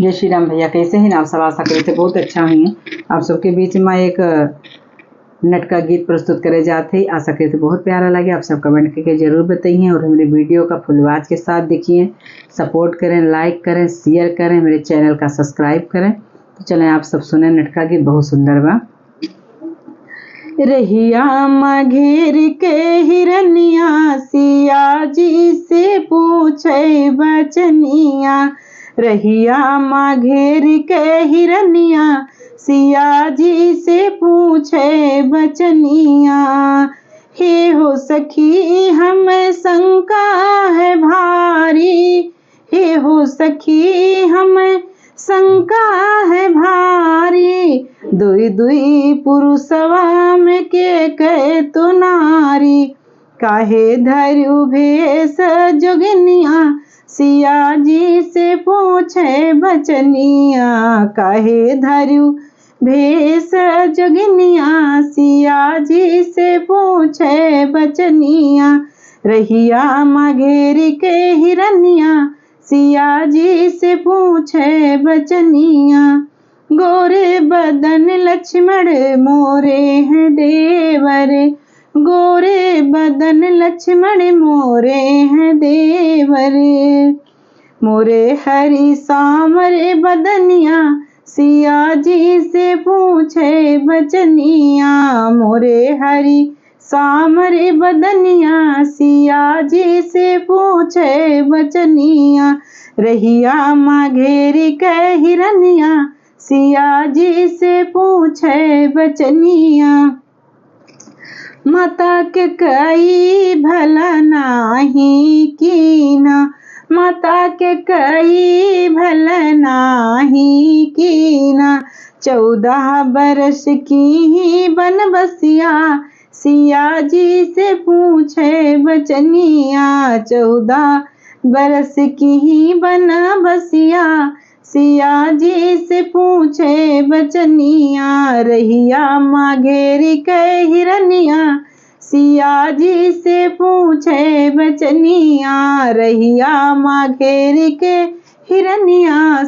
जय श्री राम भैया, कैसे हैं आप सब? आशा करते बहुत अच्छा हुई हैं। आप सबके बीच में एक नटका गीत प्रस्तुत करे जाते, आशा करते बहुत प्यारा लगे। आप सब कमेंट करके जरूर बताइए और मेरे वीडियो का फुल आवाज के साथ देखिए, सपोर्ट करें, लाइक करें, शेयर करें, मेरे चैनल का सब्सक्राइब करें। तो चलें आप सब सुने नटका गीत, बहुत सुंदर बा। रहिया घेर के हिरनिया, सिया जी से पूछे बचनिया। रहिया घेर के हिरनिया, सिया जी से पूछे बचनिया। हे हो सखी हमें शंका है भारी, हे हो सखी हमें शंका है भारी। दुई दुई पुरुषवा में के कहे तो नारी। काहे धरु भेष जोगिनिया, सिया जी से पूछे बचनिया। काहे धरु भेष जोगिनिया, सिया जी से पूछे बचनिया। रहिया घेर के हिरनिया, सिया जी से पूछे बचनिया। गोरे बदन लक्ष्मण मोरे हैं देवर, गोरे बदन लक्ष्मण मोरे हैं देवर। मोरे हरि सामरे बदनिया, सिया जी से पूछे बचनिया। मोरे हरि सामरे बदनिया, सिया जी से पूछे बचनिया। रहिया घेर के हिरनिया, सिया जी से पूछे बचनिया। माता के कई भला नाही कीना, माता के कई भला नाही कीना। 14 बरस की ही बनबसिया, सिया जी से पूछे बचनिया। 14 बरस की ही बनबसिया, सिया जी से पूछे बचनिया। रहिया घेर के हिरनिया, सिया जी से पूछे बचनिया। रहिया घेर के हिरनिया।